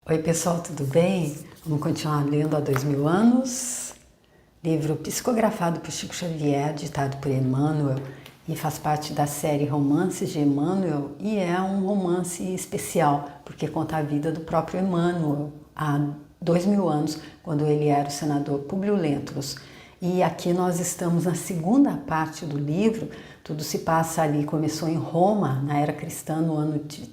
Oi pessoal, tudo bem? Vamos continuar lendo Há 2000 anos, livro psicografado por Chico Xavier, ditado por Emmanuel e faz parte da série Romances de Emmanuel e é um romance especial porque conta a vida do próprio Emmanuel há 2000 anos, quando ele era o senador Públio Lentulus. E aqui nós estamos na segunda parte do livro. Tudo se passa ali, começou em Roma, na era cristã,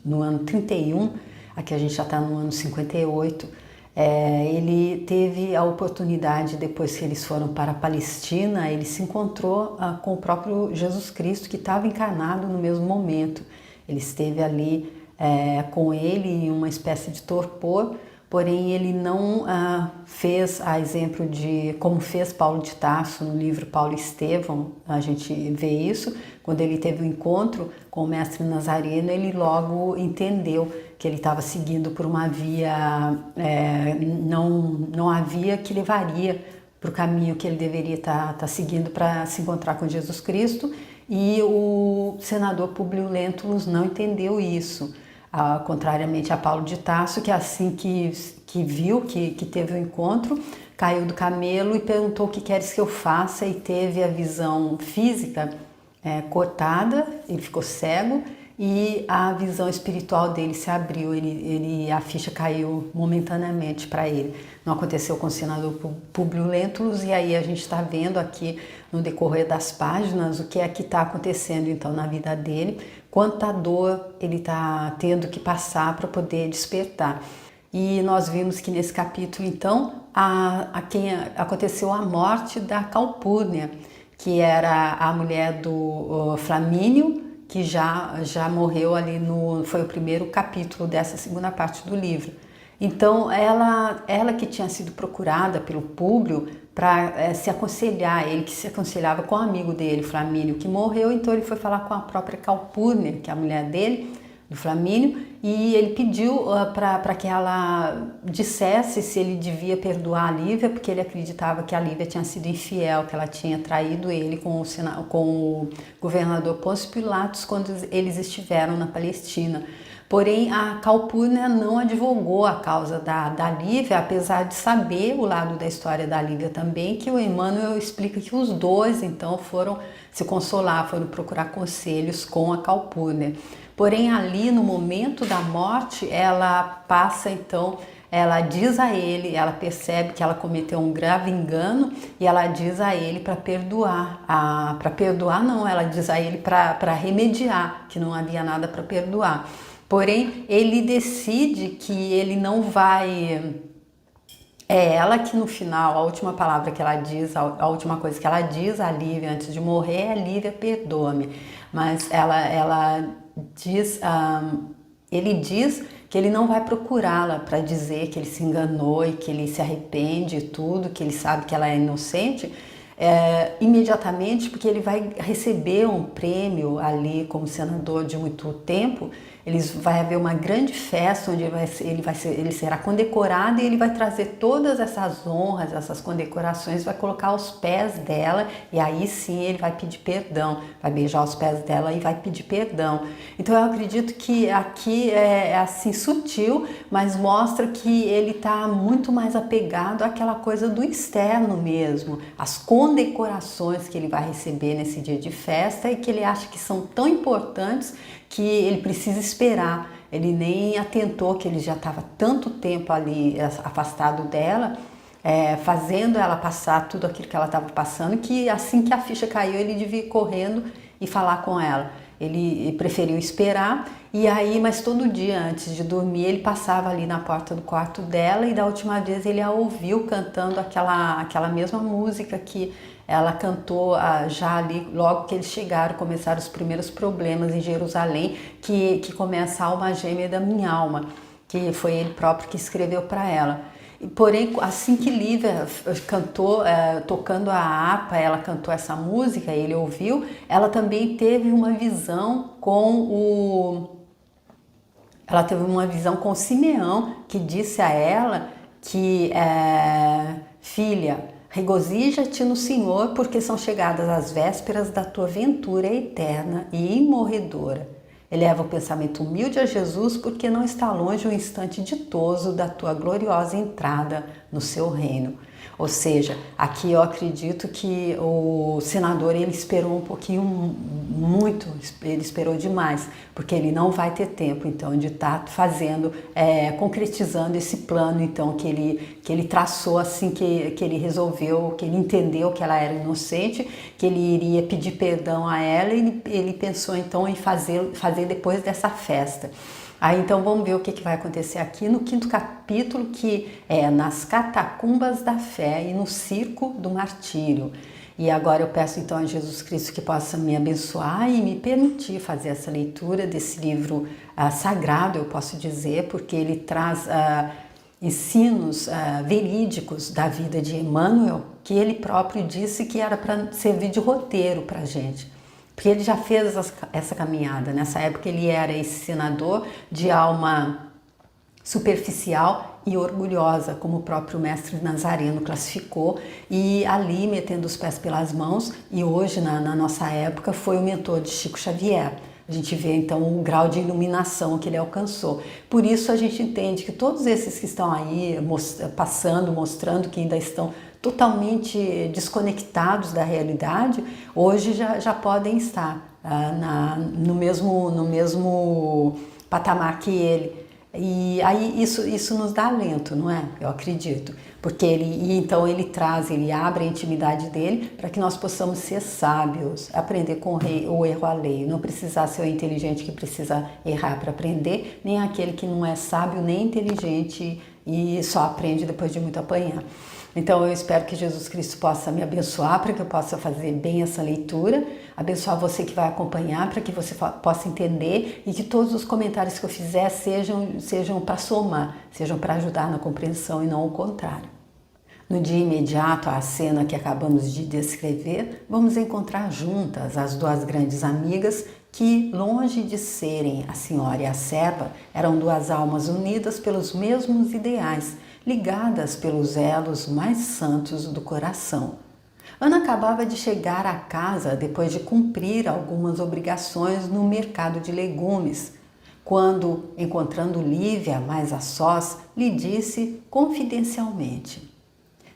no ano 31, aqui a gente já está no ano 58. Ele teve a oportunidade, depois que eles foram para a Palestina, ele se encontrou com o próprio Jesus Cristo, que estava encarnado no mesmo momento. Ele esteve ali com ele em uma espécie de torpor, porém ele não fez a exemplo de como fez Paulo de Tarso no livro Paulo e Estevão. A gente vê isso, quando ele teve o encontro com o mestre Nazareno, ele logo entendeu que ele estava seguindo por uma via, não havia que levaria para o caminho que ele deveria estar seguindo para se encontrar com Jesus Cristo, e o senador Públio Lentulus não entendeu isso. Contrariamente a Paulo de Tarso, que assim que viu, que teve o encontro, caiu do camelo e perguntou: o que queres que eu faça? E teve a visão física cortada, ele ficou cego e a visão espiritual dele se abriu, a ficha caiu momentaneamente para ele. Não aconteceu com o senador Públio Lentulus, e aí a gente está vendo aqui no decorrer das páginas o que é que está acontecendo então na vida dele, quanta dor ele está tendo que passar para poder despertar. E nós vimos que nesse capítulo então a quem aconteceu a morte da Calpurnia, que era a mulher do Flamínio, que já morreu ali foi o primeiro capítulo dessa segunda parte do livro. Então ela que tinha sido procurada pelo Públio para se aconselhar, ele que se aconselhava com o amigo dele, Flamínio, que morreu, então ele foi falar com a própria Calpurnia, que é a mulher dele, do Flamínio, e ele pediu para que ela dissesse se ele devia perdoar a Lívia, porque ele acreditava que a Lívia tinha sido infiel, que ela tinha traído ele com o governador Pôncio Pilatos quando eles estiveram na Palestina. Porém, a Calpurnia não advogou a causa da Lívia, apesar de saber o lado da história da Lívia também, que o Emmanuel explica que os dois então foram se consolar, foram procurar conselhos com a Calpurnia. Porém, ali no momento da morte, ela passa então, ela diz a ele, ela percebe que ela cometeu um grave engano e ela diz a ele para perdoar. Para perdoar não, ela diz a ele para remediar, que não havia nada para perdoar. Porém, ele decide que ele não vai... É ela que no final, a última palavra que ela diz, a última coisa que ela diz a Lívia antes de morrer é: Lívia, perdoa-me. Mas ela diz, ele diz que ele não vai procurá-la para dizer que ele se enganou e que ele se arrepende de tudo, que ele sabe que ela é inocente, imediatamente, porque ele vai receber um prêmio ali como senador de muito tempo. Vai haver uma grande festa onde ele será condecorado, e ele vai trazer todas essas honras, essas condecorações, vai colocar aos pés dela, e aí sim ele vai pedir perdão, vai beijar os pés dela e vai pedir perdão. Então eu acredito que aqui é assim sutil, mas mostra que ele está muito mais apegado àquela coisa do externo mesmo, as condecorações que ele vai receber nesse dia de festa e que ele acha que são tão importantes que ele precisa esperar. Ele nem atentou que ele já estava tanto tempo ali afastado dela, fazendo ela passar tudo aquilo que ela estava passando, que assim que a ficha caiu ele devia ir correndo e falar com ela. Ele preferiu esperar, e aí, mas todo dia antes de dormir ele passava ali na porta do quarto dela, e da última vez ele a ouviu cantando aquela mesma música que ela cantou já ali, logo que eles chegaram, começaram os primeiros problemas em Jerusalém, que começa a alma gêmea da minha alma, que foi ele próprio que escreveu para ela. Porém, assim que Lívia cantou, tocando a harpa, ela cantou essa música, ele ouviu, ela também teve uma visão ela teve uma visão com Simeão, que disse a ela que, filha, regozija-te no Senhor, porque são chegadas as vésperas da tua ventura eterna e imorredora. Eleva o pensamento humilde a Jesus, porque não está longe o instante ditoso da tua gloriosa entrada no seu reino. Ou seja, aqui eu acredito que o senador ele esperou um pouquinho, muito, ele esperou demais, porque ele não vai ter tempo então de estar fazendo, concretizando esse plano então que ele traçou assim que ele resolveu, que ele entendeu que ela era inocente, que ele iria pedir perdão a ela e ele pensou então em fazer depois dessa festa. Aí então vamos ver o que vai acontecer aqui no 5º capítulo, que é nas catacumbas da fé e no circo do martírio. E agora eu peço então a Jesus Cristo que possa me abençoar e me permitir fazer essa leitura desse livro sagrado, eu posso dizer, porque ele traz ensinos verídicos da vida de Emmanuel, que ele próprio disse que era para servir de roteiro para a gente. Porque ele já fez essa caminhada. Nessa época ele era esse senador de alma superficial e orgulhosa, como o próprio mestre Nazareno classificou, e ali metendo os pés pelas mãos, e hoje na nossa época foi o mentor de Chico Xavier. A gente vê então o grau de iluminação que ele alcançou. Por isso a gente entende que todos esses que estão aí mostrando que ainda estão totalmente desconectados da realidade, hoje já podem estar no mesmo patamar que ele. E aí isso nos dá alento, não é? Eu acredito. Porque então ele abre a intimidade dele para que nós possamos ser sábios, aprender com o erro alheio. Não precisar ser o inteligente que precisa errar para aprender, nem aquele que não é sábio nem inteligente e só aprende depois de muito apanhar. Então eu espero que Jesus Cristo possa me abençoar para que eu possa fazer bem essa leitura, abençoar você que vai acompanhar para que você possa entender e que todos os comentários que eu fizer sejam para somar, sejam para ajudar na compreensão e não o contrário. No dia imediato à cena que acabamos de descrever, vamos encontrar juntas as duas grandes amigas que, longe de serem a senhora e a serva, eram duas almas unidas pelos mesmos ideais, ligadas pelos elos mais santos do coração. Ana acabava de chegar à casa depois de cumprir algumas obrigações no mercado de legumes, quando, encontrando Lívia mais a sós, lhe disse confidencialmente: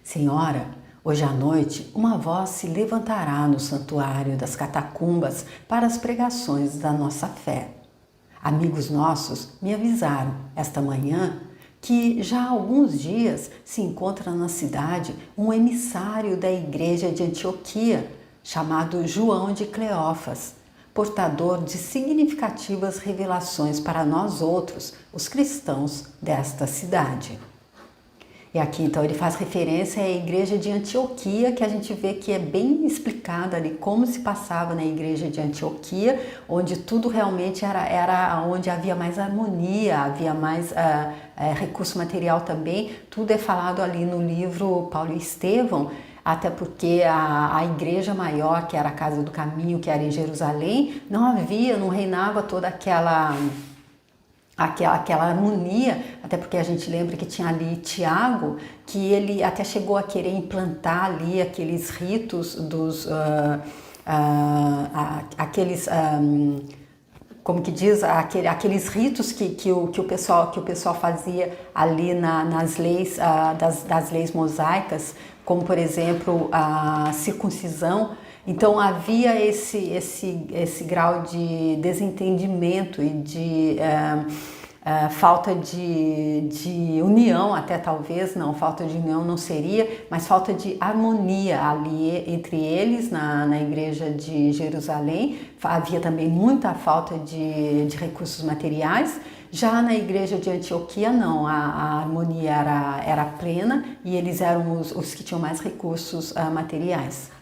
Senhora, hoje à noite uma voz se levantará no santuário das catacumbas para as pregações da nossa fé. Amigos nossos me avisaram esta manhã que já há alguns dias se encontra na cidade um emissário da igreja de Antioquia, chamado João de Cleófas, portador de significativas revelações para nós outros, os cristãos desta cidade. E aqui então ele faz referência à igreja de Antioquia, que a gente vê que é bem explicado ali como se passava na igreja de Antioquia, onde tudo realmente era onde havia mais harmonia, havia mais recurso material também. Tudo é falado ali no livro Paulo e Estevão, até porque a igreja maior, que era a Casa do Caminho, que era em Jerusalém, não reinava toda aquela harmonia, até porque a gente lembra que tinha ali Tiago, que ele até chegou a querer implantar ali aqueles ritos como que diz, aqueles ritos que o pessoal fazia ali nas leis, das leis mosaicas, como por exemplo a circuncisão. Então havia esse grau de desentendimento e de falta de união, até talvez, não, falta de união não seria, mas falta de harmonia ali entre eles na igreja de Jerusalém. Havia também muita falta de recursos materiais. Já na igreja de Antioquia não, a harmonia era plena e eles eram os que tinham mais recursos materiais.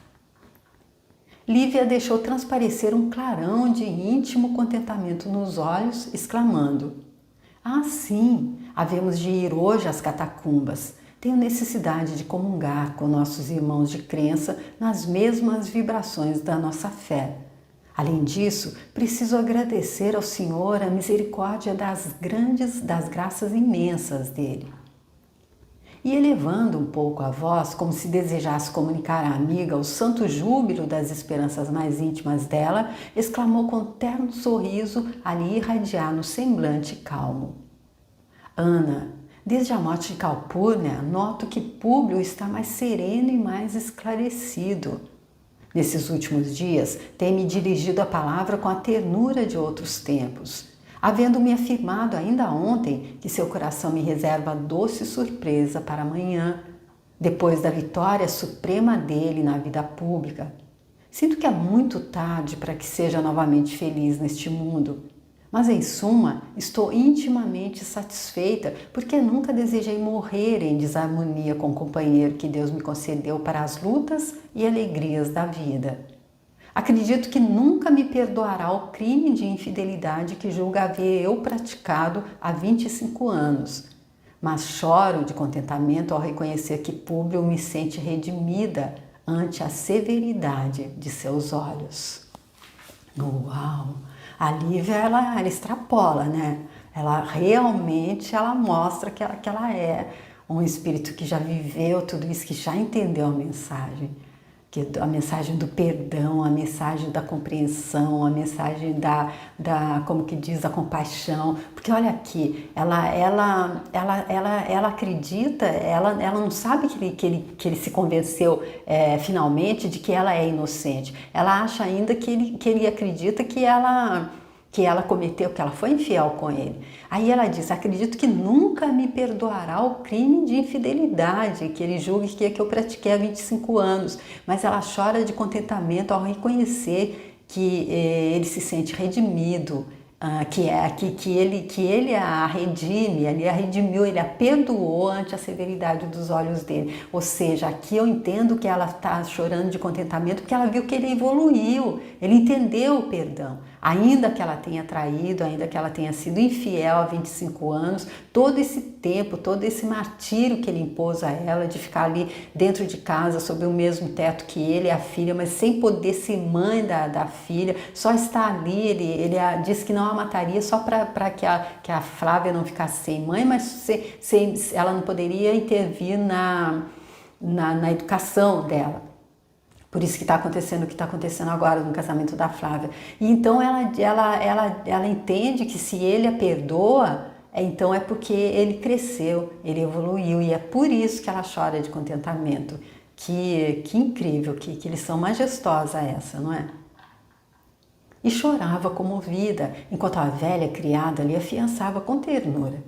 Lívia deixou transparecer um clarão de íntimo contentamento nos olhos, exclamando: Ah, sim, havemos de ir hoje às catacumbas. Tenho necessidade de comungar com nossos irmãos de crença nas mesmas vibrações da nossa fé. Além disso, preciso agradecer ao Senhor a misericórdia das graças imensas dele. e elevando um pouco a voz, como se desejasse comunicar à amiga o santo júbilo das esperanças mais íntimas dela, exclamou com terno sorriso a lhe irradiar no semblante calmo: Ana, desde a morte de Calpurnia, noto que Públio está mais sereno e mais esclarecido. Nesses últimos dias, tem-me dirigido a palavra com a ternura de outros tempos, havendo-me afirmado ainda ontem que seu coração me reserva doce surpresa para amanhã, depois da vitória suprema dele na vida pública. Sinto que é muito tarde para que seja novamente feliz neste mundo, mas em suma, estou intimamente satisfeita porque nunca desejei morrer em desarmonia com o companheiro que Deus me concedeu para as lutas e alegrias da vida. Acredito que nunca me perdoará o crime de infidelidade que julga haver eu praticado há 25 anos, mas choro de contentamento ao reconhecer que Públio me sente redimida ante a severidade de seus olhos. Uau! A Lívia, ela extrapola, né? Ela mostra que ela é um espírito que já viveu tudo isso, que já entendeu a mensagem do perdão, a mensagem da compreensão, a mensagem como que diz, da compaixão. Porque olha aqui, ela acredita, ela não sabe que ele se convenceu finalmente de que ela é inocente. Ela acha ainda que ele acredita que ela cometeu, que ela foi infiel com ele. Aí ela diz: acredito que nunca me perdoará o crime de infidelidade que ele julga que eu pratiquei há 25 anos. Mas ela chora de contentamento ao reconhecer que ele se sente redimido, que ele a redime, ele a redimiu, ele a perdoou ante a severidade dos olhos dele. Ou seja, aqui eu entendo que ela está chorando de contentamento porque ela viu que ele evoluiu, ele entendeu o perdão. Ainda que ela tenha traído, ainda que ela tenha sido infiel há 25 anos, todo esse tempo, todo esse martírio que ele impôs a ela de ficar ali dentro de casa, sob o mesmo teto que ele e a filha, mas sem poder ser mãe da filha, só está ali, ele disse que não a mataria só para que a Flávia não ficasse sem mãe, mas ela não poderia intervir na educação dela. Por isso que está acontecendo o que está acontecendo agora no casamento da Flávia. E então ela entende que se ele a perdoa, então é porque ele cresceu, ele evoluiu, e é por isso que ela chora de contentamento. Que incrível, que lição majestosa essa, não é? E chorava comovida, enquanto a velha criada lhe afiançava com ternura: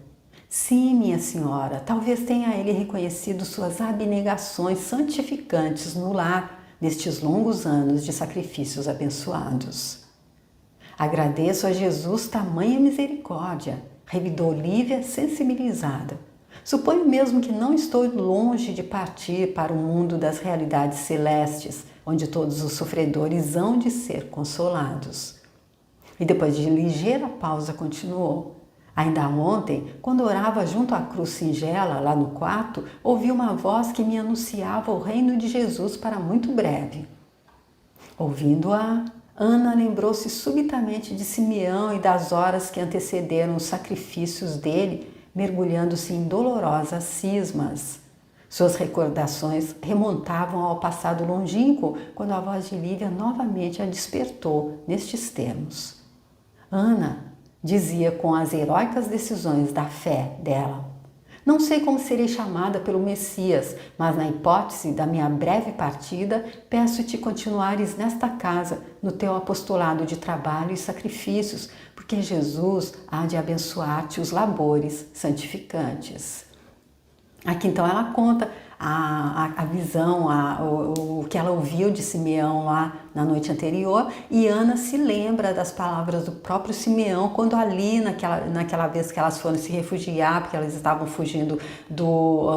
sim, minha senhora, talvez tenha ele reconhecido suas abnegações santificantes no lar, nestes longos anos de sacrifícios abençoados. Agradeço a Jesus tamanha misericórdia, revidou Lívia sensibilizada. Suponho mesmo que não estou longe de partir para o mundo das realidades celestes, onde todos os sofredores hão de ser consolados. E depois de ligeira pausa continuou: ainda ontem, quando orava junto à cruz singela, lá no quarto, ouvi uma voz que me anunciava o reino de Jesus para muito breve. Ouvindo-a, Ana lembrou-se subitamente de Simeão e das horas que antecederam os sacrifícios dele, mergulhando-se em dolorosas cismas. Suas recordações remontavam ao passado longínquo, quando a voz de Lívia novamente a despertou nestes termos: Ana, dizia com as heróicas decisões da fé dela, não sei como serei chamada pelo Messias, mas na hipótese da minha breve partida, peço-te continuares nesta casa, no teu apostolado de trabalho e sacrifícios, porque Jesus há de abençoar-te os labores santificantes. Aqui então ela conta a visão, o que ela ouviu de Simeão lá na noite anterior, e Ana se lembra das palavras do próprio Simeão quando ali, naquela vez que elas foram se refugiar, porque elas estavam fugindo do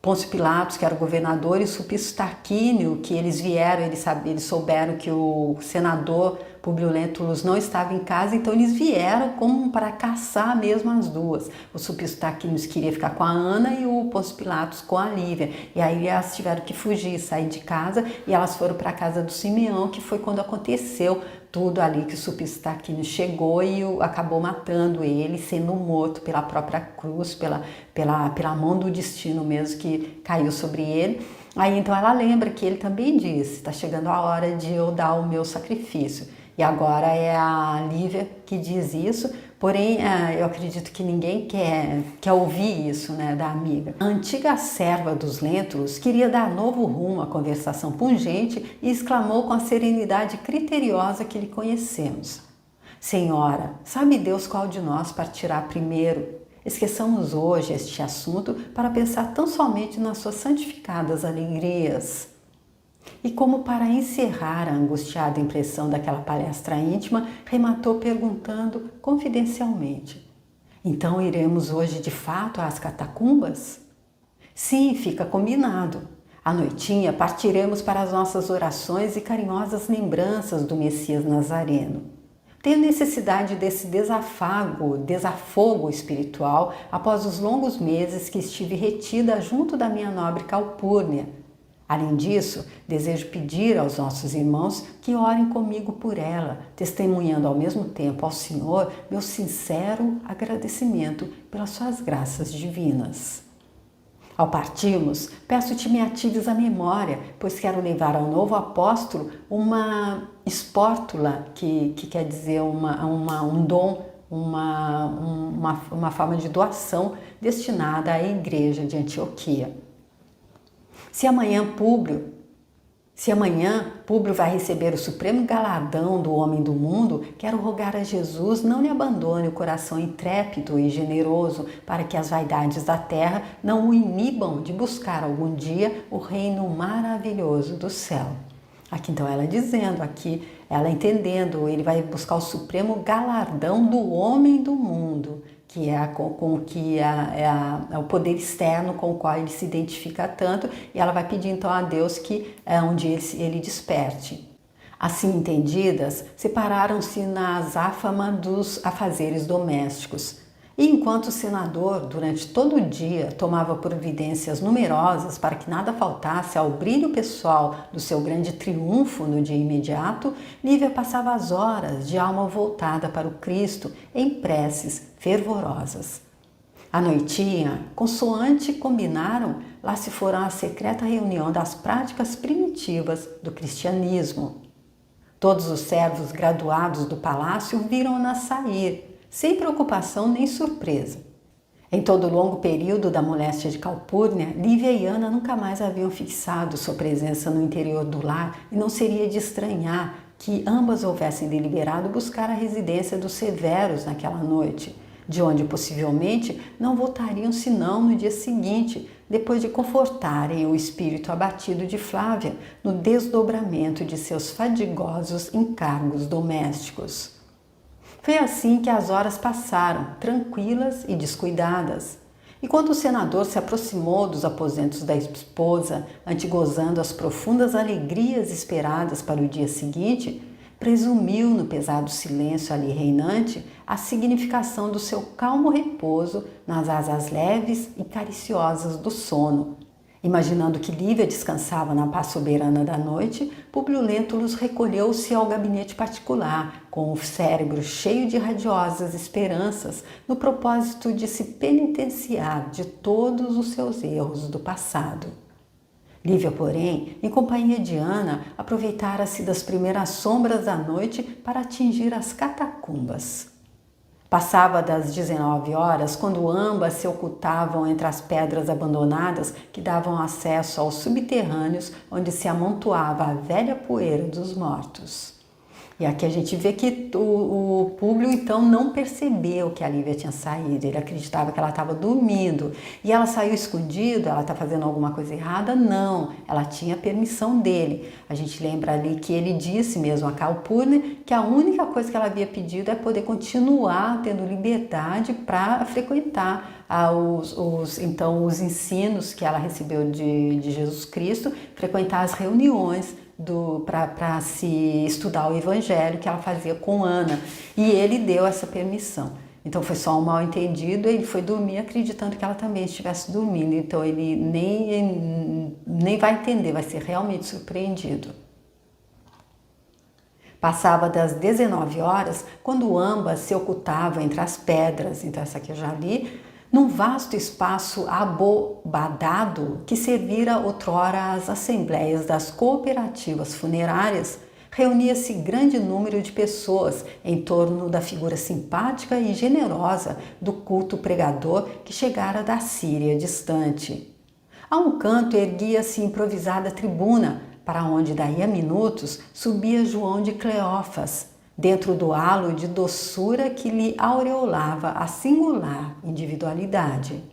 Pôncio Pilatos, que era o governador, e Sulpício Tarquínio, que eles vieram, eles souberam que o senador Publio Lentulus não estava em casa, então eles vieram como para caçar mesmo as duas. O Sulpício Tarquínio queria ficar com a Ana e o Pôncio Pilatos com a Lívia. E aí elas tiveram que fugir, sair de casa, e elas foram para a casa do Simeão, que foi quando aconteceu tudo ali que o Sulpício Tarquínio chegou e acabou matando ele, sendo morto pela própria cruz, pela mão do destino mesmo que caiu sobre ele. Aí então ela lembra que ele também disse, está chegando a hora de eu dar o meu sacrifício. E agora é a Lívia que diz isso, porém eu acredito que ninguém quer ouvir isso, né, da amiga. A antiga serva dos Lentulus queria dar novo rumo à conversação pungente e exclamou com a serenidade criteriosa que lhe conhecemos: Senhora, sabe Deus qual de nós partirá primeiro? Esqueçamos hoje este assunto para pensar tão somente nas suas santificadas alegrias. E como para encerrar a angustiada impressão daquela palestra íntima, rematou perguntando confidencialmente: Então iremos hoje de fato às catacumbas? Sim, fica combinado. À noitinha partiremos para as nossas orações e carinhosas lembranças do Messias Nazareno. Tenho necessidade desse desafogo espiritual após os longos meses que estive retida junto da minha nobre Calpurnia. Além disso, desejo pedir aos nossos irmãos que orem comigo por ela, testemunhando ao mesmo tempo ao Senhor meu sincero agradecimento pelas suas graças divinas. Ao partirmos, peço-te me atives a memória, pois quero levar ao novo apóstolo uma espórtula, que quer dizer um dom, uma forma de doação destinada à igreja de Antioquia. Se amanhã Públio vai receber o supremo galardão do homem do mundo, quero rogar a Jesus não lhe abandone o coração intrépido e generoso para que as vaidades da terra não o inibam de buscar algum dia o reino maravilhoso do céu. Aqui então ela dizendo, aqui ela entendendo, ele vai buscar o supremo galardão do homem do mundo, que é o poder externo com o qual ele se identifica tanto, e ela vai pedir então a Deus que um dia ele desperte. Assim entendidas, separaram-se na azáfama dos afazeres domésticos. E enquanto o senador, durante todo o dia, tomava providências numerosas para que nada faltasse ao brilho pessoal do seu grande triunfo no dia imediato, Lívia passava as horas de alma voltada para o Cristo em preces fervorosas. À noitinha, consoante combinaram, lá se foram à secreta reunião das práticas primitivas do cristianismo. Todos os servos graduados do palácio viram-na sair, sem preocupação nem surpresa. Em todo o longo período da moléstia de Calpurnia, Lívia e Ana nunca mais haviam fixado sua presença no interior do lar e não seria de estranhar que ambas houvessem deliberado buscar a residência dos Severos naquela noite, de onde possivelmente não voltariam senão no dia seguinte, depois de confortarem o espírito abatido de Flávia no desdobramento de seus fadigosos encargos domésticos. Foi assim que as horas passaram, tranquilas e descuidadas. E quando o senador se aproximou dos aposentos da esposa, antegozando as profundas alegrias esperadas para o dia seguinte, presumiu no pesado silêncio ali reinante a significação do seu calmo repouso nas asas leves e cariciosas do sono. Imaginando que Lívia descansava na paz soberana da noite, Públio Lentulus recolheu-se ao gabinete particular, com o cérebro cheio de radiosas esperanças, no propósito de se penitenciar de todos os seus erros do passado. Lívia, porém, em companhia de Ana, aproveitara-se das primeiras sombras da noite para atingir as catacumbas. Passava das 19 horas, quando ambas se ocultavam entre as pedras abandonadas que davam acesso aos subterrâneos onde se amontoava a velha poeira dos mortos. E aqui a gente vê que o Públio então não percebeu que a Lívia tinha saído, ele acreditava que ela estava dormindo. E ela saiu escondida, ela está fazendo alguma coisa errada? Não, ela tinha permissão dele. A gente lembra ali que ele disse mesmo a Calpurnia que a única coisa que ela havia pedido é poder continuar tendo liberdade para frequentar os ensinos que ela recebeu de Jesus Cristo, frequentar as reuniões para se estudar o evangelho que ela fazia com Ana, e ele deu essa permissão. Então foi só um mal entendido, ele foi dormir acreditando que ela também estivesse dormindo, então ele nem vai entender, vai ser realmente surpreendido. Passava das 19 horas, quando ambas se ocultavam entre as pedras, então essa aqui eu já li, num vasto espaço abobadado que servira outrora às assembleias das cooperativas funerárias, reunia-se grande número de pessoas em torno da figura simpática e generosa do culto pregador que chegara da Síria distante. A um canto erguia-se improvisada tribuna, para onde daí a minutos subia João de Cleófas, dentro do halo de doçura que lhe aureolava a singular individualidade.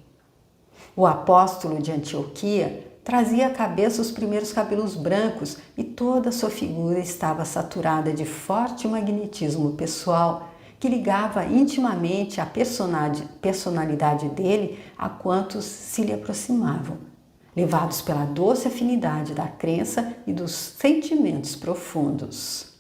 O apóstolo de Antioquia trazia à cabeça os primeiros cabelos brancos e toda a sua figura estava saturada de forte magnetismo pessoal que ligava intimamente a personalidade dele a quantos se lhe aproximavam, levados pela doce afinidade da crença e dos sentimentos profundos.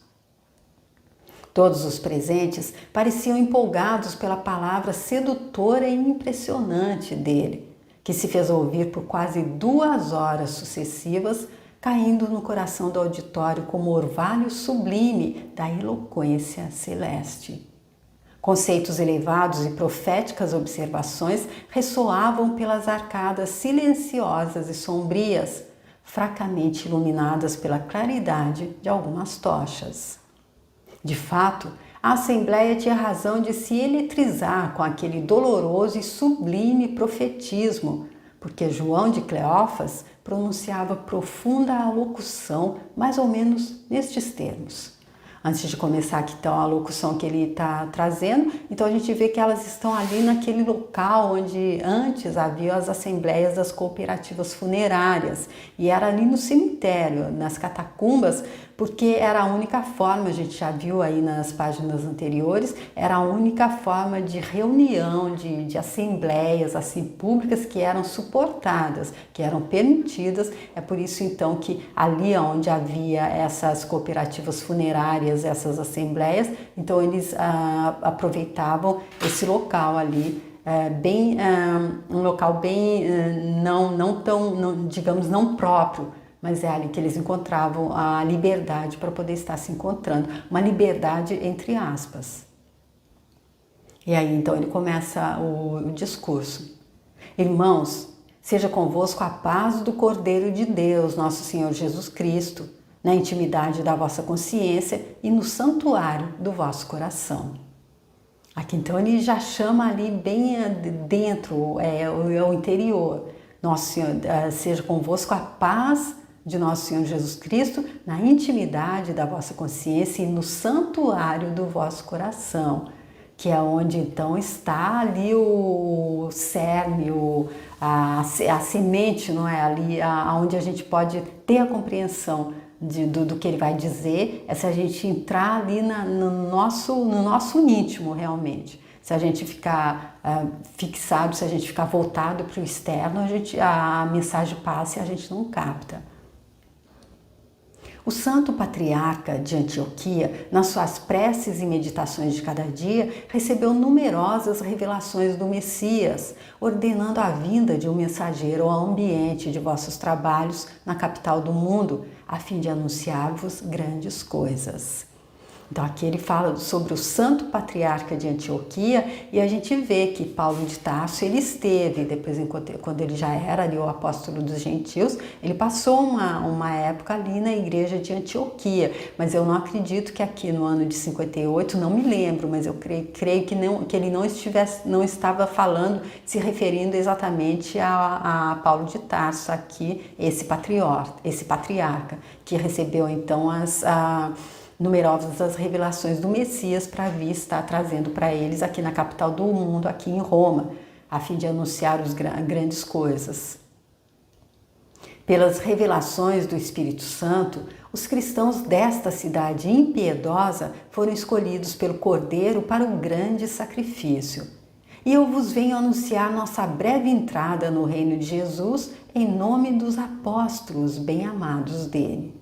Todos os presentes pareciam empolgados pela palavra sedutora e impressionante dele, que se fez ouvir por quase 2 horas sucessivas, caindo no coração do auditório como orvalho sublime da eloquência celeste. Conceitos elevados e proféticas observações ressoavam pelas arcadas silenciosas e sombrias, fracamente iluminadas pela claridade de algumas tochas. De fato, a Assembleia tinha razão de se eletrizar com aquele doloroso e sublime profetismo, porque João de Cleófas pronunciava profunda alocução, mais ou menos nestes termos. Antes de começar aqui então a locução que ele está trazendo, então a gente vê que elas estão ali naquele local onde antes havia as assembleias das cooperativas funerárias, e era ali no cemitério, nas catacumbas, porque era a única forma, a gente já viu aí nas páginas anteriores, era a única forma de reunião, de assembleias assim públicas que eram suportadas, que eram permitidas. É por isso então que ali onde havia essas cooperativas funerárias, essas assembleias, então eles aproveitavam esse local ali, um local bem não tão, digamos, não próprio, mas é ali que eles encontravam a liberdade para poder estar se encontrando, uma liberdade entre aspas. E aí então ele começa o discurso. Irmãos, seja convosco a paz do Cordeiro de Deus, nosso Senhor Jesus Cristo, na intimidade da vossa consciência e no santuário do vosso coração. Aqui então ele já chama ali bem dentro, é o interior. Nosso Senhor, seja convosco a paz de nosso Senhor Jesus Cristo, na intimidade da vossa consciência e no santuário do vosso coração, que é onde então está ali o cerne, a semente, não é? Ali onde a gente pode ter a compreensão do que ele vai dizer, é se a gente entrar ali no nosso íntimo realmente. Se a gente ficar fixado, se a gente ficar voltado para o externo, a mensagem passa e a gente não capta. O santo patriarca de Antioquia, nas suas preces e meditações de cada dia, recebeu numerosas revelações do Messias, ordenando a vinda de um mensageiro ao ambiente de vossos trabalhos na capital do mundo, a fim de anunciar-vos grandes coisas. Então aqui ele fala sobre o santo patriarca de Antioquia e a gente vê que Paulo de Tarso, ele esteve, depois quando ele já era ali o apóstolo dos gentios, ele passou uma época ali na igreja de Antioquia, mas eu não acredito que aqui no ano de 58, não me lembro, mas eu creio que ele não estava falando, se referindo exatamente a Paulo de Tarso aqui, esse patriarca, que recebeu então numerosas revelações do Messias para vir estar trazendo para eles aqui na capital do mundo, aqui em Roma, a fim de anunciar as grandes coisas. Pelas revelações do Espírito Santo, os cristãos desta cidade impiedosa foram escolhidos pelo Cordeiro para um grande sacrifício. E eu vos venho anunciar nossa breve entrada no reino de Jesus em nome dos apóstolos bem-amados dele.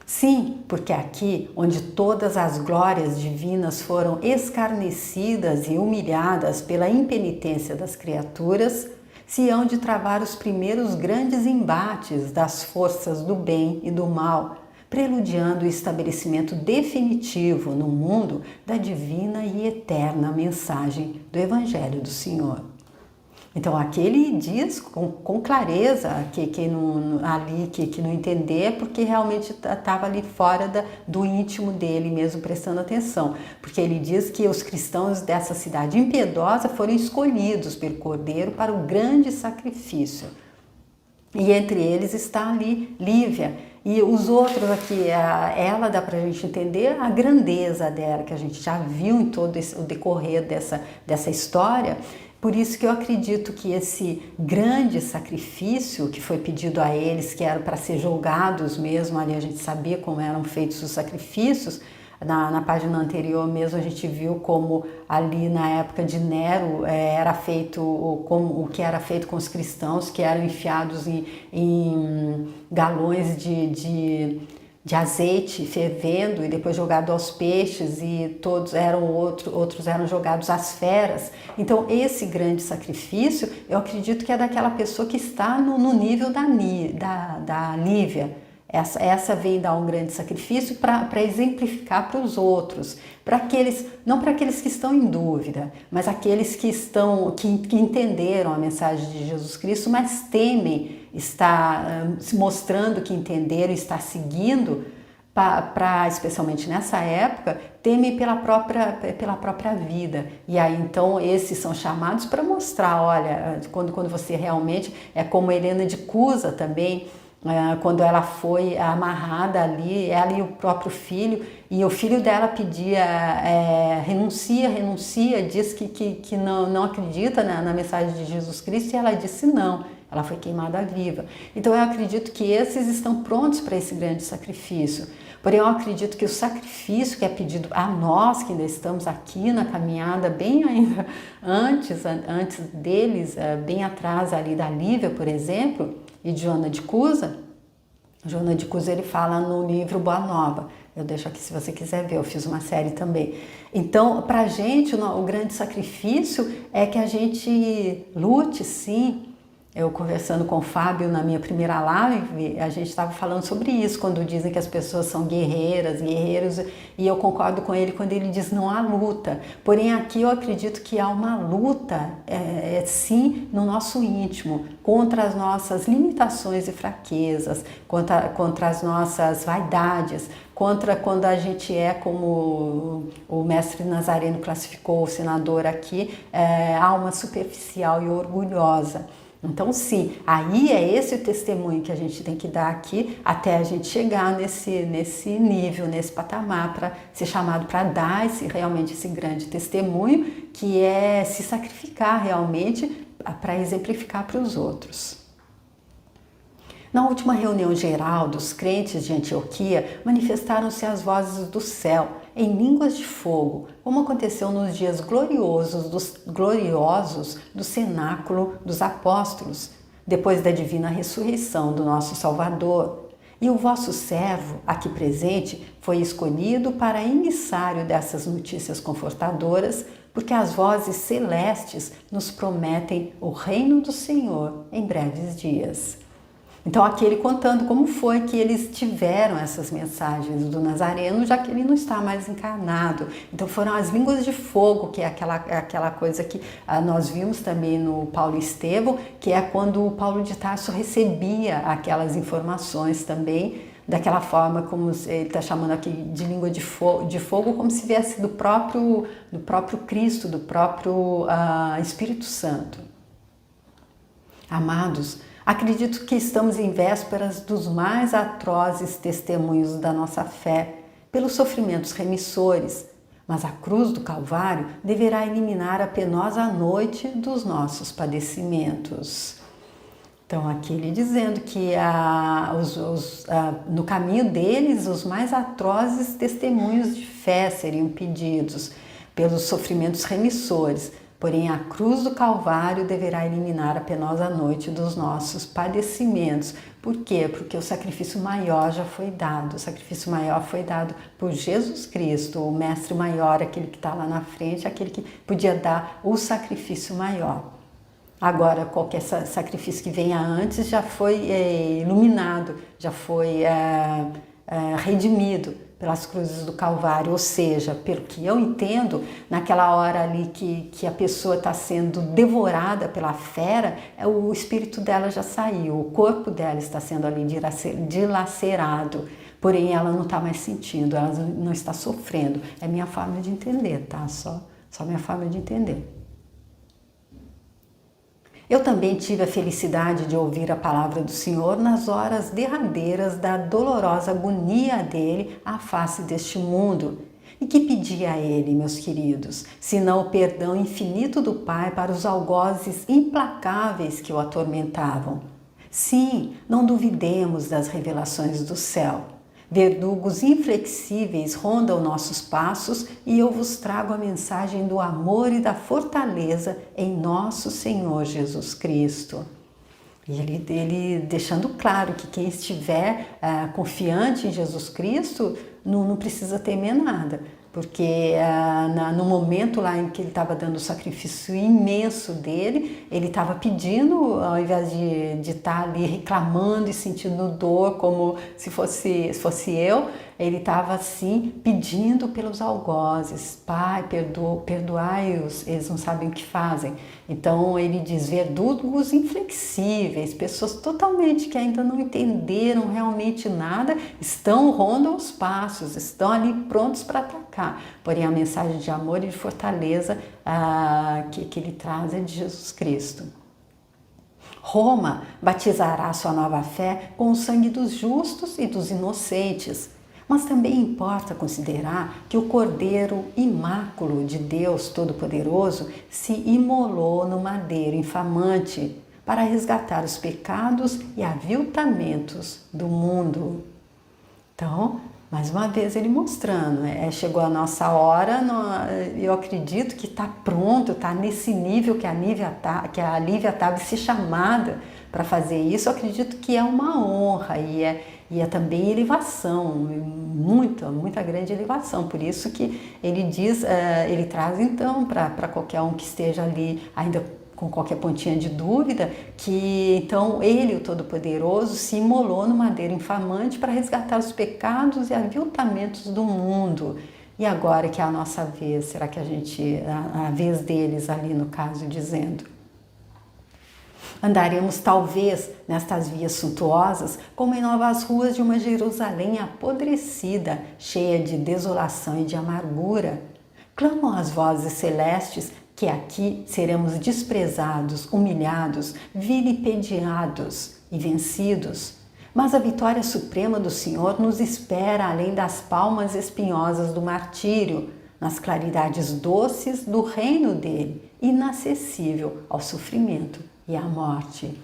Sim, porque aqui, onde todas as glórias divinas foram escarnecidas e humilhadas pela impenitência das criaturas, se hão de travar os primeiros grandes embates das forças do bem e do mal, preludiando o estabelecimento definitivo no mundo da divina e eterna mensagem do Evangelho do Senhor. Então aqui ele diz com clareza que não entender, porque realmente estava ali fora do íntimo dele mesmo, prestando atenção. Porque ele diz que os cristãos dessa cidade impiedosa foram escolhidos pelo Cordeiro para o grande sacrifício. E entre eles está ali Lívia. E os outros aqui, ela dá para a gente entender a grandeza dela, que a gente já viu em todo o decorrer dessa história. Por isso que eu acredito que esse grande sacrifício que foi pedido a eles, que era para ser julgados mesmo, ali a gente sabia como eram feitos os sacrifícios. Na página anterior mesmo a gente viu como ali na época de Nero era feito o que era feito com os cristãos, que eram enfiados em galões de azeite fervendo e depois jogado aos peixes, e outros eram jogados às feras. Então esse grande sacrifício, eu acredito que é daquela pessoa que está no nível da Lívia. Essa vem dar um grande sacrifício para exemplificar para os outros, não para aqueles que estão em dúvida, mas aqueles que entenderam a mensagem de Jesus Cristo, mas temem estar se mostrando que entenderam, estar seguindo, especialmente nessa época, temem pela própria vida. E aí então esses são chamados para mostrar, olha, quando você realmente, é como Helena de Cusa também, quando ela foi amarrada ali, ela e o próprio filho, e o filho dela pedia, renuncia, diz que não acredita na mensagem de Jesus Cristo, e ela disse não, ela foi queimada viva. Então eu acredito que esses estão prontos para esse grande sacrifício. Porém eu acredito que o sacrifício que é pedido a nós, que ainda estamos aqui na caminhada, bem ainda antes deles, bem atrás ali da Lívia, por exemplo, e de Joana de Cusa. Joana de Cusa ele fala no livro Boa Nova. Eu deixo aqui se você quiser ver, eu fiz uma série também. Então, para a gente, o grande sacrifício é que a gente lute, sim. Eu conversando com o Fábio na minha primeira live, a gente estava falando sobre isso, quando dizem que as pessoas são guerreiros, e eu concordo com ele quando ele diz não há luta. Porém aqui eu acredito que há uma luta, sim, no nosso íntimo, contra as nossas limitações e fraquezas, contra as nossas vaidades, contra quando a gente como o mestre Nazareno classificou o senador aqui, alma superficial e orgulhosa. Então sim, aí é esse o testemunho que a gente tem que dar aqui até a gente chegar nesse nível, nesse patamar, para ser chamado para dar realmente esse grande testemunho, que é se sacrificar realmente para exemplificar para os outros. Na última reunião geral dos crentes de Antioquia, manifestaram-se as vozes do céu em línguas de fogo, como aconteceu nos dias gloriosos do cenáculo dos apóstolos, depois da divina ressurreição do nosso Salvador. E o vosso servo, aqui presente, foi escolhido para emissário dessas notícias confortadoras, porque as vozes celestes nos prometem o reino do Senhor em breves dias. Então aqui ele contando como foi que eles tiveram essas mensagens do Nazareno, já que ele não está mais encarnado. Então foram as línguas de fogo, que é aquela coisa que nós vimos também no Paulo e Estevão, que é quando o Paulo de Tarso recebia aquelas informações também, daquela forma como ele está chamando aqui de língua de fogo, como se viesse do próprio Cristo, do próprio Espírito Santo. Amados, acredito que estamos em vésperas dos mais atrozes testemunhos da nossa fé, pelos sofrimentos remissores, mas a cruz do Calvário deverá eliminar a penosa noite dos nossos padecimentos. Então aqui ele dizendo que no caminho deles os mais atrozes testemunhos de fé seriam pedidos pelos sofrimentos remissores, porém a cruz do Calvário deverá eliminar a penosa noite dos nossos padecimentos. Por quê? Porque o sacrifício maior já foi dado. O sacrifício maior foi dado por Jesus Cristo, o mestre maior, aquele que está lá na frente, aquele que podia dar o sacrifício maior. Agora, qualquer sacrifício que venha antes já foi iluminado, já foi redimido pelas cruzes do Calvário, ou seja, pelo que eu entendo, naquela hora ali que a pessoa está sendo devorada pela fera, o espírito dela já saiu, o corpo dela está sendo ali dilacerado, porém ela não está mais sentindo, ela não está sofrendo. É minha forma de entender, tá? Só minha forma de entender. Eu também tive a felicidade de ouvir a palavra do Senhor nas horas derradeiras da dolorosa agonia dele à face deste mundo. E que pedia a ele, meus queridos, senão o perdão infinito do Pai para os algozes implacáveis que o atormentavam? Sim, não duvidemos das revelações do céu. Verdugos inflexíveis rondam nossos passos e eu vos trago a mensagem do amor e da fortaleza em nosso Senhor Jesus Cristo. E ele deixando claro que quem estiver confiante em Jesus Cristo não precisa temer nada. Porque no momento lá em que ele estava dando o sacrifício imenso dele, ele estava pedindo, ao invés de estar ali reclamando e sentindo dor como se fosse eu, ele estava assim pedindo pelos algozes: Pai, perdoai-os, eles não sabem o que fazem. Então ele diz: verdugos inflexíveis, pessoas totalmente que ainda não entenderam realmente nada, rondam os passos, estão ali prontos para atacar. Porém a mensagem de amor e de fortaleza que ele traz é de Jesus Cristo. Roma batizará sua nova fé com o sangue dos justos e dos inocentes. Mas também importa considerar que o Cordeiro imáculo de Deus Todo-Poderoso se imolou no madeiro infamante para resgatar os pecados e aviltamentos do mundo. Então, mais uma vez ele mostrando, chegou a nossa hora, eu acredito que está pronto, está nesse nível que a Lívia estava se chamada para fazer isso. Eu acredito que é uma honra e é também elevação, muita grande elevação. Por isso que ele diz, ele traz então para qualquer um que esteja ali ainda com qualquer pontinha de dúvida, que então ele, o Todo-Poderoso, se imolou no madeiro infamante para resgatar os pecados e aviltamentos do mundo. E agora que é a nossa vez, será que a vez deles ali no caso dizendo? Andaremos talvez nestas vias suntuosas como em novas ruas de uma Jerusalém apodrecida, cheia de desolação e de amargura. Clamam as vozes celestes que aqui seremos desprezados, humilhados, vilipendiados e vencidos. Mas a vitória suprema do Senhor nos espera além das palmas espinhosas do martírio, nas claridades doces do reino dele, inacessível ao sofrimento e à morte.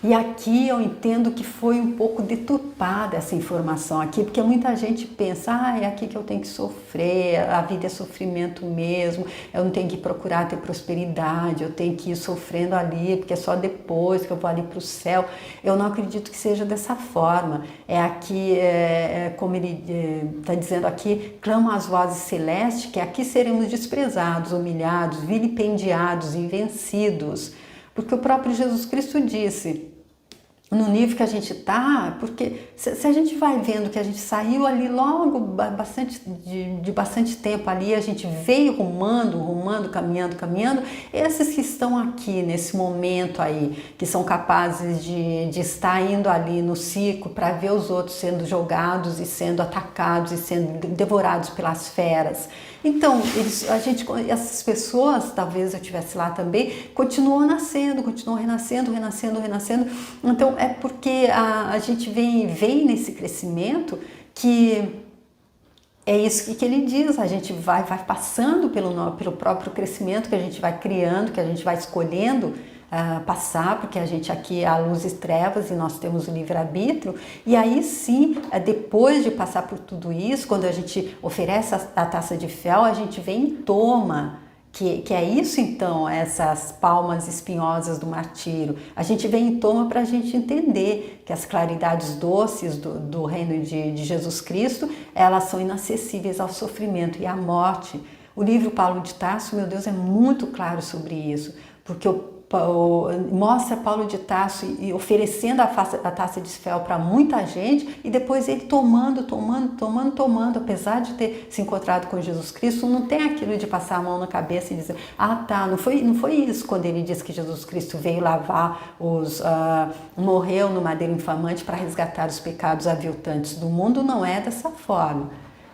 E aqui eu entendo que foi um pouco deturpada essa informação aqui, porque muita gente pensa, é aqui que eu tenho que sofrer, a vida é sofrimento mesmo, eu não tenho que procurar ter prosperidade, eu tenho que ir sofrendo ali, porque é só depois que eu vou ali para o céu. Eu não acredito que seja dessa forma. Aqui, como ele está dizendo aqui, clamam as vozes celestes, que aqui seremos desprezados, humilhados, vilipendiados e vencidos. Porque o próprio Jesus Cristo disse, no nível que a gente está, porque se a gente vai vendo que a gente saiu ali logo de bastante tempo ali, a gente veio rumando, caminhando, esses que estão aqui nesse momento aí, que são capazes de estar indo ali no ciclo para ver os outros sendo jogados e sendo atacados e sendo devorados pelas feras. Então, essas pessoas, talvez eu estivesse lá também, continuam nascendo, continuam renascendo. Então, é porque a gente vem nesse crescimento que é isso que ele diz, a gente vai passando pelo próprio crescimento que a gente vai criando, que a gente vai escolhendo passar, porque a gente aqui há luz e trevas e nós temos o livre-arbítrio, e aí sim, depois de passar por tudo isso, quando a gente oferece a taça de fel, a gente vem e toma, que é isso então, essas palmas espinhosas do martírio. A gente vem e toma para a gente entender que as claridades doces do reino de Jesus Cristo, elas são inacessíveis ao sofrimento e à morte. O livro Paulo de Tarso, meu Deus, é muito claro sobre isso, porque mostra Paulo de Tarso e oferecendo a taça de fel para muita gente, e depois ele tomando, apesar de ter se encontrado com Jesus Cristo, não tem aquilo de passar a mão na cabeça e dizer, ah tá, não foi isso quando ele diz que Jesus Cristo veio lavar morreu no madeiro infamante para resgatar os pecados aviltantes do mundo. Não é dessa forma.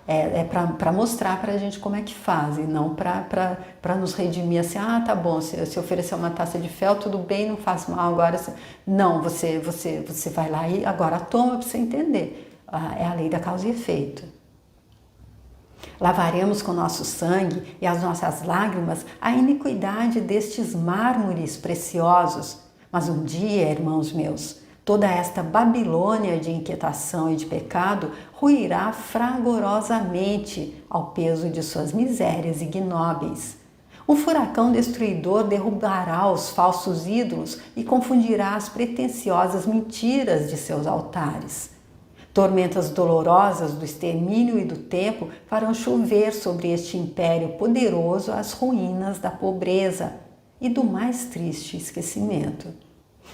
É para mostrar para a gente como é que faz, e não para nos redimir assim, ah, tá bom, se oferecer uma taça de fel, tudo bem, não faz mal, agora... Não, você vai lá e agora toma para você entender. É a lei da causa e efeito. Lavaremos com nosso sangue e as nossas lágrimas a iniquidade destes mármores preciosos. Mas um dia, irmãos meus, toda esta Babilônia de inquietação e de pecado ruirá fragorosamente ao peso de suas misérias ignóbeis. Um furacão destruidor derrubará os falsos ídolos e confundirá as pretensiosas mentiras de seus altares. Tormentas dolorosas do extermínio e do tempo farão chover sobre este império poderoso as ruínas da pobreza e do mais triste esquecimento.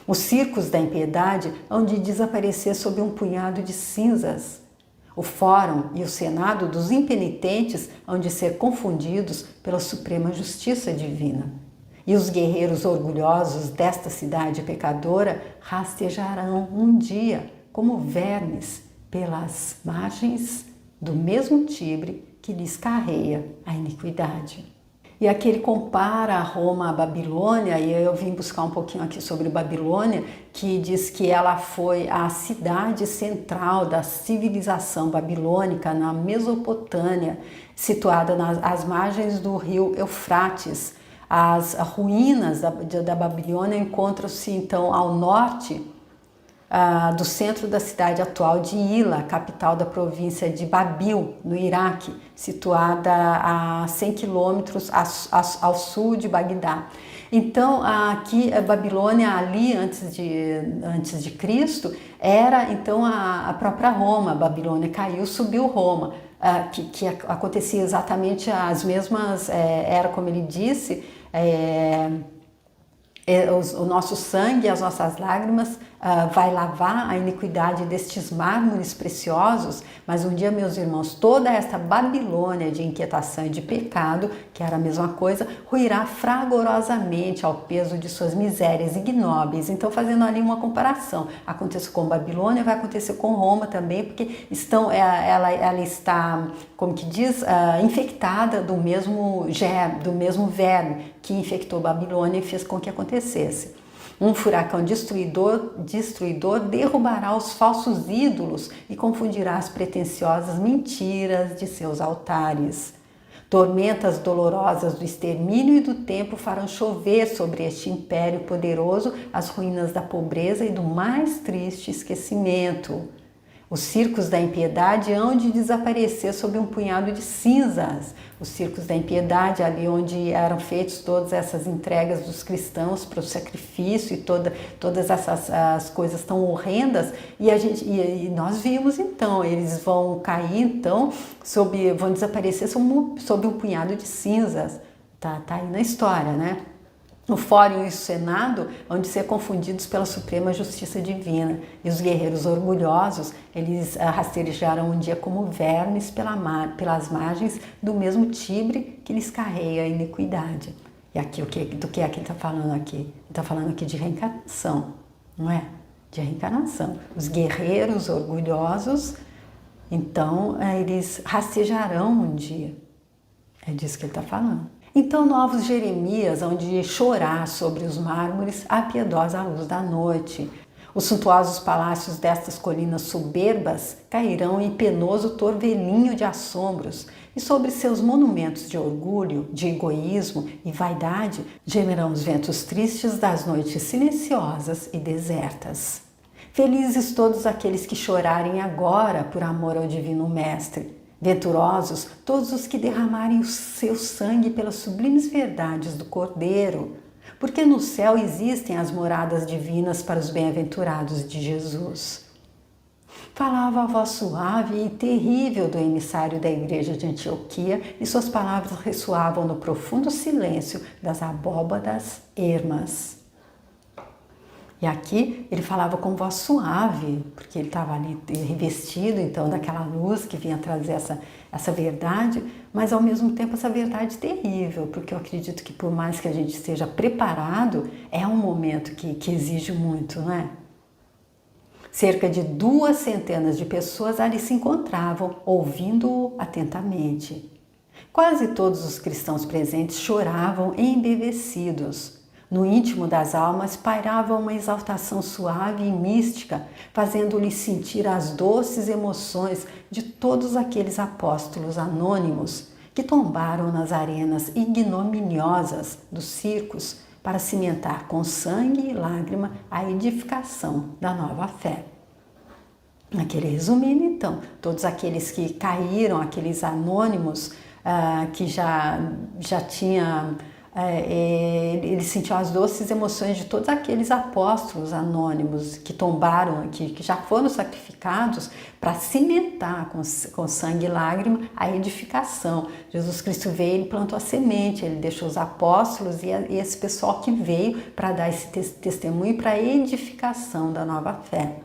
Os circos da impiedade hão de desaparecer sob um punhado de cinzas. O Fórum e o Senado dos impenitentes hão de ser confundidos pela suprema justiça divina. E os guerreiros orgulhosos desta cidade pecadora rastejarão um dia como vermes pelas margens do mesmo Tibre que lhes carreia a iniquidade. E aqui ele compara Roma à Babilônia, e eu vim buscar um pouquinho aqui sobre Babilônia, que diz que ela foi a cidade central da civilização babilônica na Mesopotâmia, situada às margens do rio Eufrates. As ruínas da Babilônia encontram-se então ao norte do centro da cidade atual de Hila, capital da província de Babil, no Iraque, situada a 100 quilômetros ao sul de Bagdá. Então, aqui a Babilônia, ali antes de Cristo, era então a própria Roma. A Babilônia caiu, subiu Roma, que acontecia exatamente as mesmas, era como ele disse, o nosso sangue, as nossas lágrimas vai lavar a iniquidade destes mármores preciosos, mas um dia, meus irmãos, toda esta Babilônia de inquietação e de pecado, que era a mesma coisa, ruirá fragorosamente ao peso de suas misérias ignóbeis. Então, fazendo ali uma comparação, aconteceu com Babilônia, vai acontecer com Roma também, porque ela está, como que diz, infectada do mesmo verme que infectou Babilônia e fez com que acontecesse. Um furacão destruidor derrubará os falsos ídolos e confundirá as pretensiosas mentiras de seus altares. Tormentas dolorosas do extermínio e do tempo farão chover sobre este império poderoso as ruínas da pobreza e do mais triste esquecimento. Os circos da impiedade hão de desaparecer sob um punhado de cinzas. Os circos da impiedade, ali onde eram feitas todas essas entregas dos cristãos para o sacrifício e todas essas coisas tão horrendas, e nós vimos então, eles vão cair então, vão desaparecer sob um punhado de cinzas. Tá aí na história, né? O Fórum e o Senado vão de ser confundidos pela suprema justiça divina, e os guerreiros orgulhosos, eles rastejarão um dia como vermes pelas margens do mesmo Tibre que lhes carreia a iniquidade. E aqui, do que é que ele está falando aqui? Ele está falando aqui de reencarnação, não é? De reencarnação. Os guerreiros orgulhosos, então, eles rastejarão um dia. É disso que ele está falando. Então novos Jeremias hão de chorar sobre os mármores à piedosa luz da noite. Os suntuosos palácios destas colinas soberbas cairão em penoso torvelinho de assombros, e sobre seus monumentos de orgulho, de egoísmo e vaidade gemerão os ventos tristes das noites silenciosas e desertas. Felizes todos aqueles que chorarem agora por amor ao Divino Mestre. Venturosos todos os que derramarem o seu sangue pelas sublimes verdades do Cordeiro, porque no céu existem as moradas divinas para os bem-aventurados de Jesus. Falava a voz suave e terrível do emissário da igreja de Antioquia, e suas palavras ressoavam no profundo silêncio das abóbadas ermas. E aqui ele falava com voz suave, porque ele estava ali revestido então daquela luz que vinha trazer essa verdade, mas ao mesmo tempo essa verdade terrível, porque eu acredito que por mais que a gente esteja preparado, é um momento que exige muito, não é? Cerca de 2 centenas de pessoas ali se encontravam, ouvindo-o atentamente. Quase todos os cristãos presentes choravam embevecidos. No íntimo das almas pairava uma exaltação suave e mística, fazendo-lhes sentir as doces emoções de todos aqueles apóstolos anônimos que tombaram nas arenas ignominiosas dos circos para cimentar com sangue e lágrima a edificação da nova fé. Naquele resumindo, então, todos aqueles que caíram, aqueles anônimos que já tinha, ele sentiu as doces emoções de todos aqueles apóstolos anônimos que tombaram, que já foram sacrificados para cimentar com sangue e lágrima a edificação. Jesus Cristo veio, ele plantou a semente, ele deixou os apóstolos e esse pessoal que veio para dar esse testemunho para a edificação da nova fé.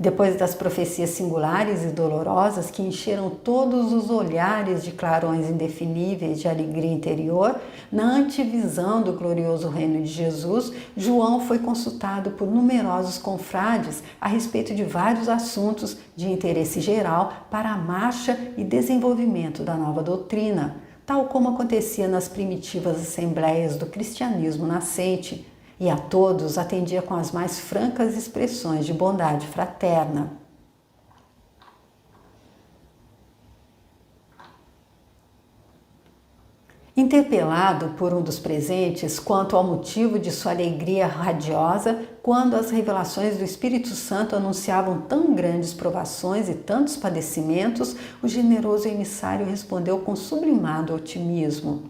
Depois das profecias singulares e dolorosas que encheram todos os olhares de clarões indefiníveis de alegria interior, na antevisão do glorioso reino de Jesus, João foi consultado por numerosos confrades a respeito de vários assuntos de interesse geral para a marcha e desenvolvimento da nova doutrina, tal como acontecia nas primitivas assembleias do cristianismo nascente, e a todos atendia com as mais francas expressões de bondade fraterna. Interpelado por um dos presentes quanto ao motivo de sua alegria radiosa quando as revelações do Espírito Santo anunciavam tão grandes provações e tantos padecimentos, o generoso emissário respondeu com sublimado otimismo: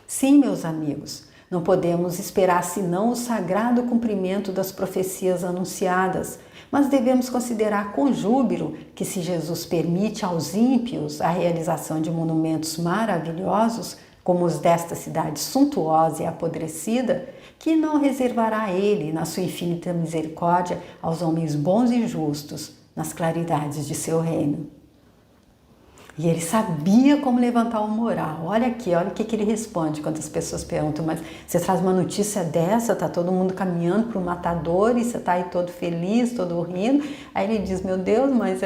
sim, meus amigos, não podemos esperar senão o sagrado cumprimento das profecias anunciadas, mas devemos considerar com júbilo que se Jesus permite aos ímpios a realização de monumentos maravilhosos, como os desta cidade suntuosa e apodrecida, que não reservará ele, na sua infinita misericórdia, aos homens bons e justos, nas claridades de seu reino. E ele sabia como levantar o moral. Olha aqui, olha o que ele responde quando as pessoas perguntam: mas você traz uma notícia dessa, tá todo mundo caminhando para o matador e você tá aí todo feliz, todo rindo. Aí ele diz: meu Deus, mas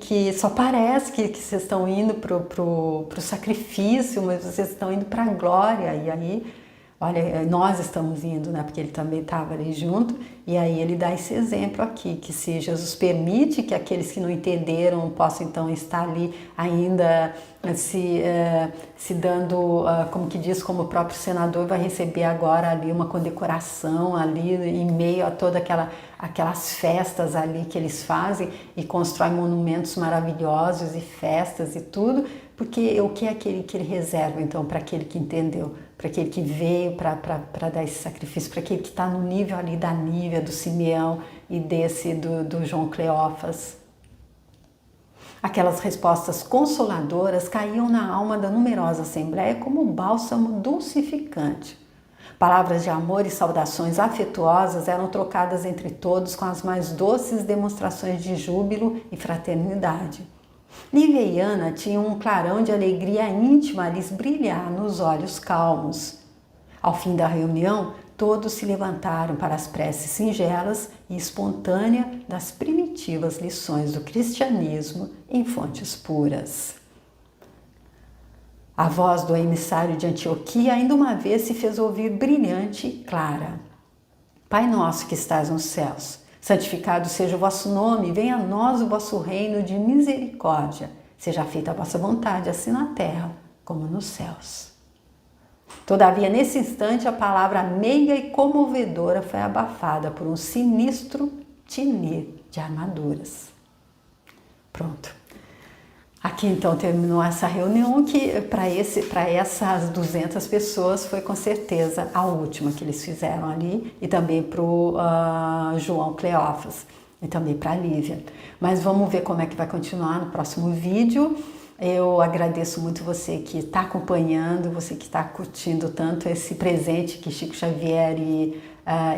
que só parece que vocês estão indo pro sacrifício, mas vocês estão indo para a glória. E aí, olha, nós estamos indo, né? Porque ele também estava ali junto. E aí ele dá esse exemplo aqui, que se Jesus permite que aqueles que não entenderam possam então estar ali ainda se dando, como que diz, como o próprio senador vai receber agora ali uma condecoração ali em meio a toda aquelas festas ali que eles fazem e constroem monumentos maravilhosos e festas e tudo, porque o que é que ele reserva então para aquele que entendeu, para aquele que veio para dar esse sacrifício, para aquele que está no nível ali da Nívia, do Simeão e desse do João Cleófas. Aquelas respostas consoladoras caíam na alma da numerosa assembleia como um bálsamo dulcificante. Palavras de amor e saudações afetuosas eram trocadas entre todos com as mais doces demonstrações de júbilo e fraternidade. Lívia e Ana tinham um clarão de alegria íntima a lhes brilhar nos olhos calmos. Ao fim da reunião, todos se levantaram para as preces singelas e espontâneas das primitivas lições do cristianismo em fontes puras. A voz do emissário de Antioquia ainda uma vez se fez ouvir brilhante e clara. Pai nosso que estás nos céus, santificado seja o vosso nome, venha a nós o vosso reino de misericórdia. Seja feita a vossa vontade, assim na terra como nos céus. Todavia, nesse instante, a palavra meiga e comovedora foi abafada por um sinistro tinir de armaduras. Pronto. Aqui então terminou essa reunião que para essas 200 pessoas foi com certeza a última que eles fizeram ali, e também para o João Cleófas e também para a Lívia. Mas vamos ver como é que vai continuar no próximo vídeo. Eu agradeço muito você que está acompanhando, você que está curtindo tanto esse presente que Chico Xavier e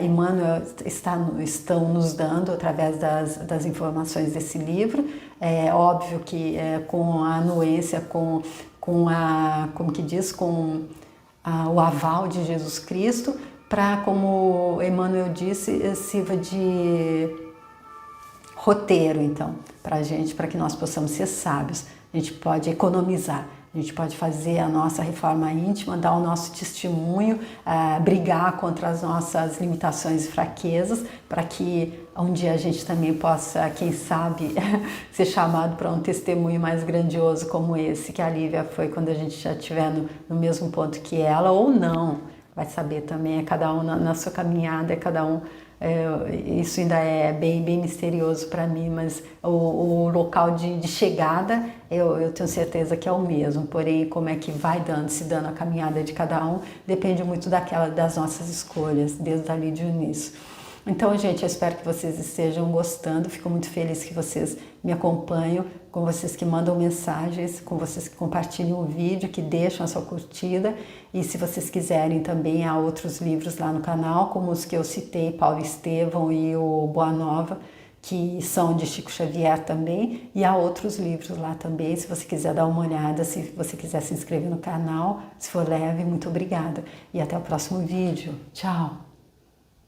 Emmanuel estão nos dando através das informações desse livro. É óbvio que com a anuência, como que diz, o aval de Jesus Cristo, para, como Emmanuel disse, sirva de roteiro, então, para a gente, para que nós possamos ser sábios. A gente pode economizar, a gente pode fazer a nossa reforma íntima, dar o nosso testemunho, brigar contra as nossas limitações e fraquezas, para que um dia a gente também possa, quem sabe, ser chamado para um testemunho mais grandioso como esse, que a Lívia foi, quando a gente já estiver no mesmo ponto que ela, ou não, vai saber também, é cada um na sua caminhada, é cada um. Isso ainda é bem misterioso para mim, mas o local de chegada eu tenho certeza que é o mesmo, porém como é que vai se dando a caminhada de cada um depende muito das nossas escolhas, desde ali de início. Então, gente, eu espero que vocês estejam gostando, fico muito feliz que vocês me acompanham, com vocês que mandam mensagens, com vocês que compartilham o vídeo, que deixam a sua curtida, e se vocês quiserem também, há outros livros lá no canal, como os que eu citei, Paulo Estevão e o Boa Nova, que são de Chico Xavier também, e há outros livros lá também, se você quiser dar uma olhada, se você quiser se inscrever no canal, se for leve, muito obrigada. E até o próximo vídeo. Tchau!